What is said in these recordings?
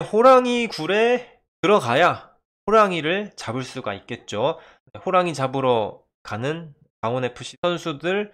호랑이 굴에 들어가야 호랑이를 잡을 수가 있겠죠. 호랑이 잡으러 가는 강원FC 선수들.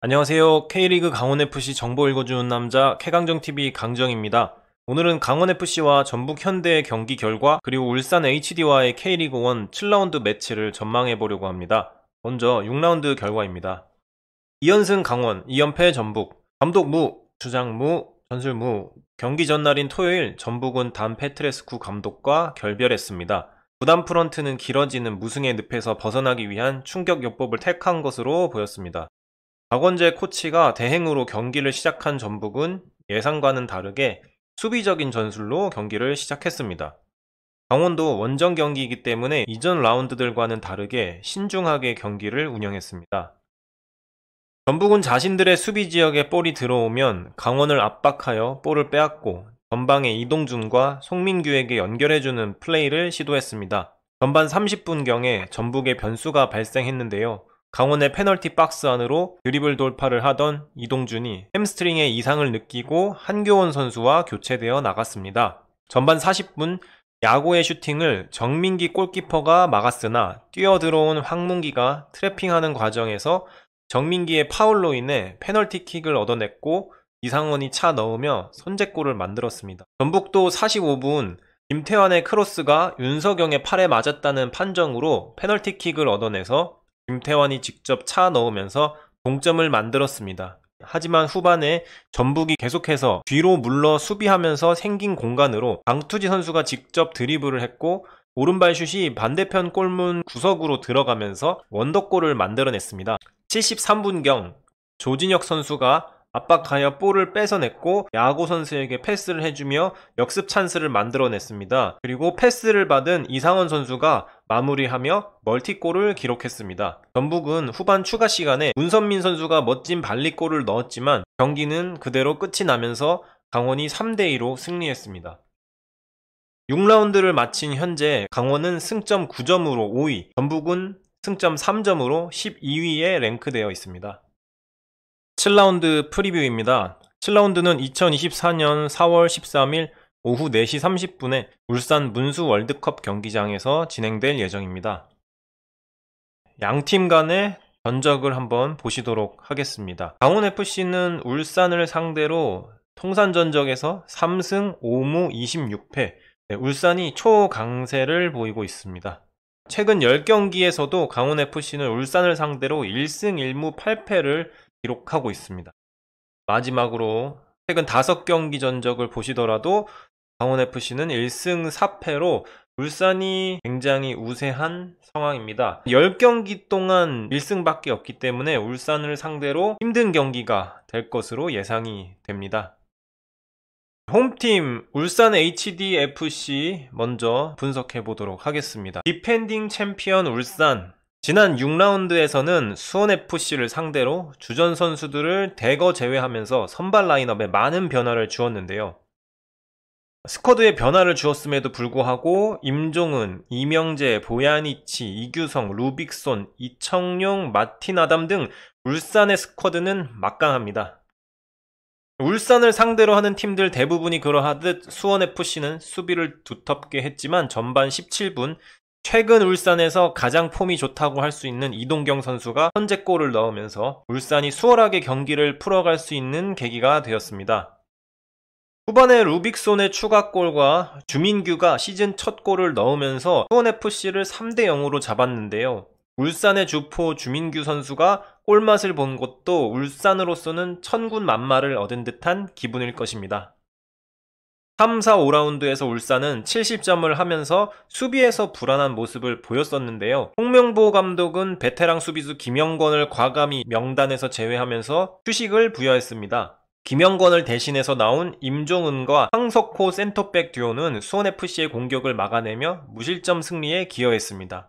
안녕하세요. K리그 강원FC 정보 읽어주는 남자 K강정TV 강정입니다. 오늘은 강원FC와 전북 현대의 경기 결과, 그리고 울산 HD와의 K리그 1 7라운드 매치를 전망해보려고 합니다. 먼저 6라운드 결과입니다. 2연승 강원, 2연패 전북. 감독 무, 주장 무, 전술 무. 경기 전날인 토요일, 전북은 단 페트레스쿠 감독과 결별했습니다. 구단 프런트는 길어지는 무승의 늪에서 벗어나기 위한 충격 요법을 택한 것으로 보였습니다. 박원재 코치가 대행으로 경기를 시작한 전북은 예상과는 다르게 수비적인 전술로 경기를 시작했습니다. 강원도 원정 경기이기 때문에 이전 라운드들과는 다르게 신중하게 경기를 운영했습니다. 전북은 자신들의 수비 지역에 볼이 들어오면 강원을 압박하여 볼을 빼앗고 전방에 이동준과 송민규에게 연결해주는 플레이를 시도했습니다. 전반 30분경에 전북의 변수가 발생했는데요. 강원의 페널티 박스 안으로 드리블 돌파를 하던 이동준이 햄스트링의 이상을 느끼고 한교원 선수와 교체되어 나갔습니다. 전반 40분 야구의 슈팅을 정민기 골키퍼가 막았으나 뛰어들어온 황문기가 트래핑하는 과정에서 정민기의 파울로 인해 페널티킥을 얻어냈고 이상원이 차 넣으며 선제골을 만들었습니다. 전북도 45분 김태환의 크로스가 윤석영의 팔에 맞았다는 판정으로 페널티킥을 얻어내서 김태환이 직접 차 넣으면서 동점을 만들었습니다. 하지만 후반에 전북이 계속해서 뒤로 물러 수비하면서 생긴 공간으로 강투지 선수가 직접 드리블을 했고 오른발 슛이 반대편 골문 구석으로 들어가면서 원더골을 만들어냈습니다. 73분경 조진혁 선수가 압박하여 볼을 뺏어냈고 야구 선수에게 패스를 해주며 역습 찬스를 만들어냈습니다. 그리고 패스를 받은 이상원 선수가 마무리하며 멀티골을 기록했습니다. 전북은 후반 추가 시간에 문선민 선수가 멋진 발리골을 넣었지만 경기는 그대로 끝이 나면서 강원이 3대2로 승리했습니다. 6라운드를 마친 현재 강원은 승점 9점으로 5위, 전북은 승점 3점으로 12위에 랭크되어 있습니다. 7라운드 프리뷰입니다. 7라운드는 2024년 4월 13일 오후 4시 30분에 울산 문수 월드컵 경기장에서 진행될 예정입니다. 양팀 간의 전적을 한번 보시도록 하겠습니다. 강원FC는 울산을 상대로 통산 전적에서 3승 5무 26패, 울산이 초강세를 보이고 있습니다. 최근 10경기에서도 강원FC는 울산을 상대로 1승 1무 8패를 기록하고 있습니다. 마지막으로 최근 5경기 전적을 보시더라도 강원FC는 1승 4패로 울산이 굉장히 우세한 상황입니다. 10경기 동안 1승밖에 없기 때문에 울산을 상대로 힘든 경기가 될 것으로 예상이 됩니다. 홈팀 울산 HDFC 먼저 분석해 보도록 하겠습니다. 디펜딩 챔피언 울산, 지난 6라운드에서는 수원FC를 상대로 주전 선수들을 대거 제외하면서 선발 라인업에 많은 변화를 주었는데요. 스쿼드에 변화를 주었음에도 불구하고 임종은, 이명재, 보야니치, 이규성, 루빅손, 이청용, 마틴 아담 등 울산의 스쿼드는 막강합니다. 울산을 상대로 하는 팀들 대부분이 그러하듯 수원FC는 수비를 두텁게 했지만 전반 17분 최근 울산에서 가장 폼이 좋다고 할 수 있는 이동경 선수가 선제골을 넣으면서 울산이 수월하게 경기를 풀어갈 수 있는 계기가 되었습니다. 후반에 루빅손의 추가골과 주민규가 시즌 첫 골을 넣으면서 수원FC를 3대0으로 잡았는데요. 울산의 주포 주민규 선수가 골맛을 본 것도 울산으로서는 천군만마를 얻은 듯한 기분일 것입니다. 3, 4, 5라운드에서 울산은 70점을 하면서 수비에서 불안한 모습을 보였었는데요. 홍명보 감독은 베테랑 수비수 김영권을 과감히 명단에서 제외하면서 휴식을 부여했습니다. 김영권을 대신해서 나온 임종은과 황석호 센터백 듀오는 수원FC의 공격을 막아내며 무실점 승리에 기여했습니다.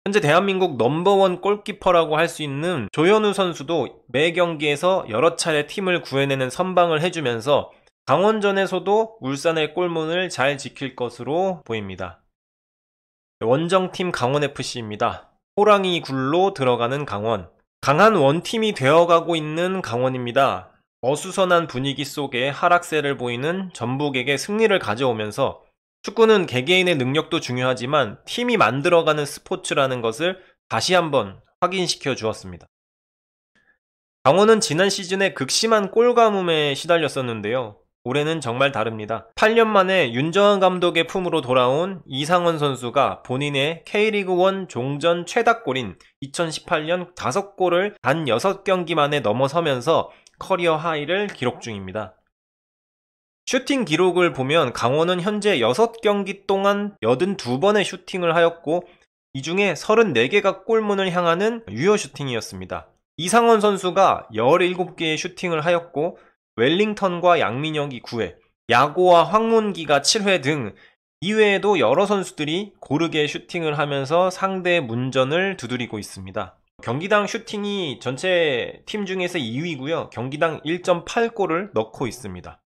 현재 대한민국 넘버원 골키퍼라고 할 수 있는 조현우 선수도 매 경기에서 여러 차례 팀을 구해내는 선방을 해주면서 강원전에서도 울산의 골문을 잘 지킬 것으로 보입니다. 원정팀 강원FC입니다. 호랑이 굴로 들어가는 강원. 강한 원팀이 되어가고 있는 강원입니다. 어수선한 분위기 속에 하락세를 보이는 전북에게 승리를 가져오면서 축구는 개개인의 능력도 중요하지만 팀이 만들어가는 스포츠라는 것을 다시 한번 확인시켜 주었습니다. 강원은 지난 시즌에 극심한 골가뭄에 시달렸었는데요. 올해는 정말 다릅니다. 8년 만에 윤정환 감독의 품으로 돌아온 이상원 선수가 본인의 K리그1 종전 최다골인 2018년 5골을 단 6경기 만에 넘어서면서 커리어 하이를 기록 중입니다. 슈팅 기록을 보면 강원은 현재 6경기 동안 82번의 슈팅을 하였고 이 중에 34개가 골문을 향하는 유효 슈팅이었습니다. 이상원 선수가 17개의 슈팅을 하였고 웰링턴과 양민혁이 9회, 야고와 황문기가 7회 등 이외에도 여러 선수들이 고르게 슈팅을 하면서 상대의 문전을 두드리고 있습니다. 경기당 슈팅이 전체 팀 중에서 2위고요. 경기당 1.8골을 넣고 있습니다.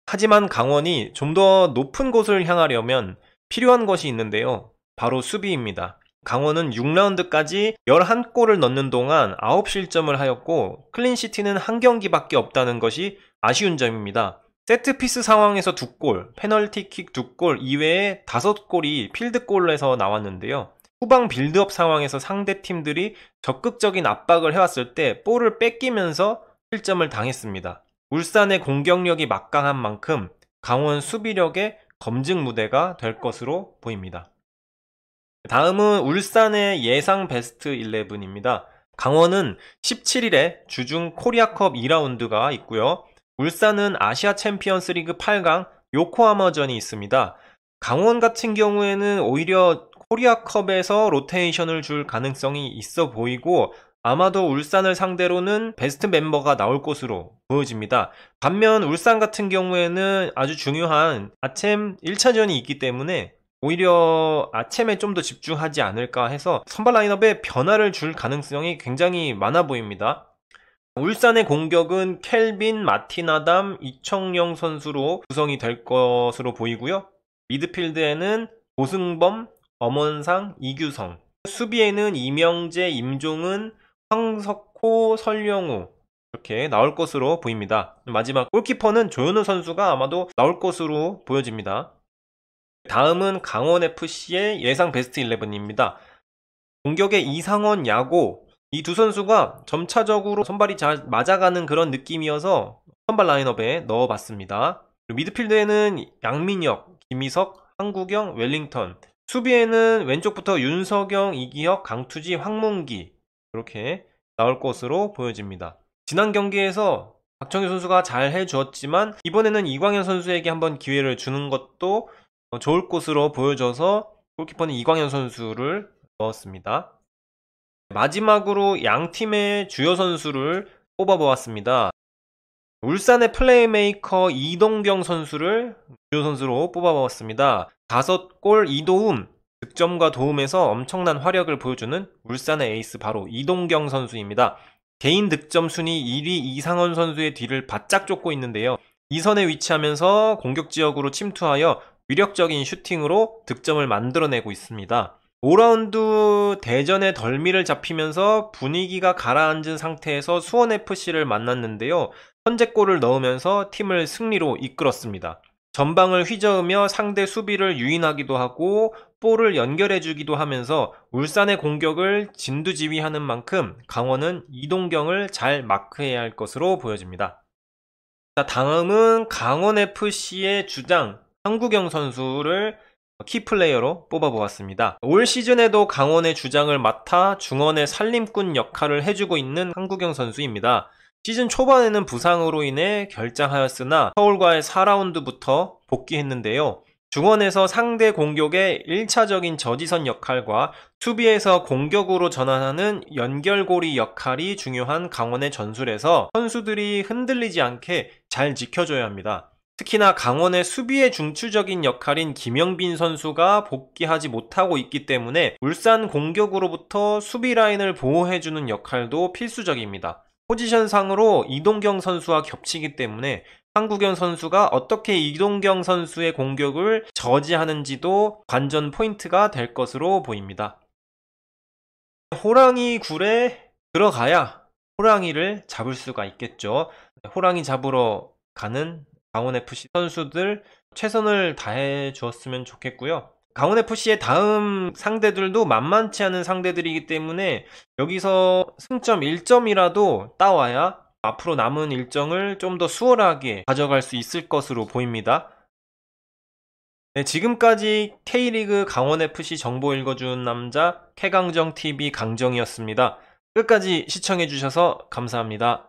하지만 강원이 좀 더 높은 곳을 향하려면 필요한 것이 있는데요. 바로 수비입니다. 강원은 6라운드까지 11골을 넣는 동안 9실점을 하였고 클린시티는 한 경기밖에 없다는 것이 아쉬운 점입니다. 세트피스 상황에서 2골, 페널티킥 2골 이외에 5골이 필드골에서 나왔는데요. 후방 빌드업 상황에서 상대팀들이 적극적인 압박을 해왔을 때 볼을 뺏기면서 실점을 당했습니다. 울산의 공격력이 막강한 만큼 강원 수비력의 검증 무대가 될 것으로 보입니다. 다음은 울산의 예상 베스트 11입니다. 강원은 17일에 주중 코리아컵 2라운드가 있고요. 울산은 아시아 챔피언스 리그 8강 요코하마전이 있습니다. 강원 같은 경우에는 오히려 코리아컵에서 로테이션을 줄 가능성이 있어 보이고 아마도 울산을 상대로는 베스트 멤버가 나올 것으로 보여집니다. 반면 울산 같은 경우에는 아주 중요한 아챔 1차전이 있기 때문에 오히려 아챔에 좀 더 집중하지 않을까 해서 선발 라인업에 변화를 줄 가능성이 굉장히 많아 보입니다. 울산의 공격은 켈빈, 마틴아담, 이청용 선수로 구성이 될 것으로 보이고요. 미드필드에는 고승범, 엄원상, 이규성, 수비에는 이명재, 임종은, 황석호, 설영우 이렇게 나올 것으로 보입니다. 마지막 골키퍼는 조현우 선수가 아마도 나올 것으로 보여집니다. 다음은 강원FC의 예상 베스트 11입니다. 공격의 이상원, 야고 이 두 선수가 점차적으로 선발이 잘 맞아가는 그런 느낌이어서 선발 라인업에 넣어봤습니다. 미드필드에는 양민혁, 김희석, 한국영, 웰링턴, 수비에는 왼쪽부터 윤석영, 이기혁, 강투지, 황문기 이렇게 나올 것으로 보여집니다. 지난 경기에서 박정희 선수가 잘 해주었지만 이번에는 이광현 선수에게 한번 기회를 주는 것도 좋을 것으로 보여져서 골키퍼는 이광현 선수를 넣었습니다. 마지막으로 양 팀의 주요 선수를 뽑아보았습니다. 울산의 플레이메이커 이동경 선수를 주요 선수로 뽑아보았습니다. 5골 2도움, 득점과 도움에서 엄청난 활약을 보여주는 울산의 에이스 바로 이동경 선수입니다. 개인 득점 순위 1위 이상원 선수의 뒤를 바짝 쫓고 있는데요. 2선에 위치하면서 공격 지역으로 침투하여 위력적인 슈팅으로 득점을 만들어내고 있습니다. 5라운드 대전의 덜미를 잡히면서 분위기가 가라앉은 상태에서 수원FC를 만났는데요. 선제골을 넣으면서 팀을 승리로 이끌었습니다. 전방을 휘저으며 상대 수비를 유인하기도 하고 볼을 연결해주기도 하면서 울산의 공격을 진두지휘하는 만큼 강원은 이동경을 잘 마크해야 할 것으로 보여집니다. 자, 다음은 강원FC의 주장 한국영 선수를 키플레이어로 뽑아보았습니다. 올 시즌에도 강원의 주장을 맡아 중원의 살림꾼 역할을 해주고 있는 한국영 선수입니다. 시즌 초반에는 부상으로 인해 결장하였으나 서울과의 4라운드부터 복귀했는데요. 중원에서 상대 공격의 1차적인 저지선 역할과 수비에서 공격으로 전환하는 연결고리 역할이 중요한 강원의 전술에서 선수들이 흔들리지 않게 잘 지켜줘야 합니다. 특히나 강원의 수비의 중추적인 역할인 김영빈 선수가 복귀하지 못하고 있기 때문에 울산 공격으로부터 수비 라인을 보호해주는 역할도 필수적입니다. 포지션상으로 이동경 선수와 겹치기 때문에 한국영 선수가 어떻게 이동경 선수의 공격을 저지하는지도 관전 포인트가 될 것으로 보입니다. 호랑이 굴의 들어가야 호랑이를 잡을 수가 있겠죠. 호랑이 잡으러 가는 강원FC 선수들 최선을 다해 주었으면 좋겠고요. 강원FC의 다음 상대들도 만만치 않은 상대들이기 때문에 여기서 승점 1점이라도 따와야 앞으로 남은 일정을 좀 더 수월하게 가져갈 수 있을 것으로 보입니다. 네, 지금까지 K리그 강원FC 정보 읽어준 남자 K강정TV 강정이었습니다. 끝까지 시청해주셔서 감사합니다.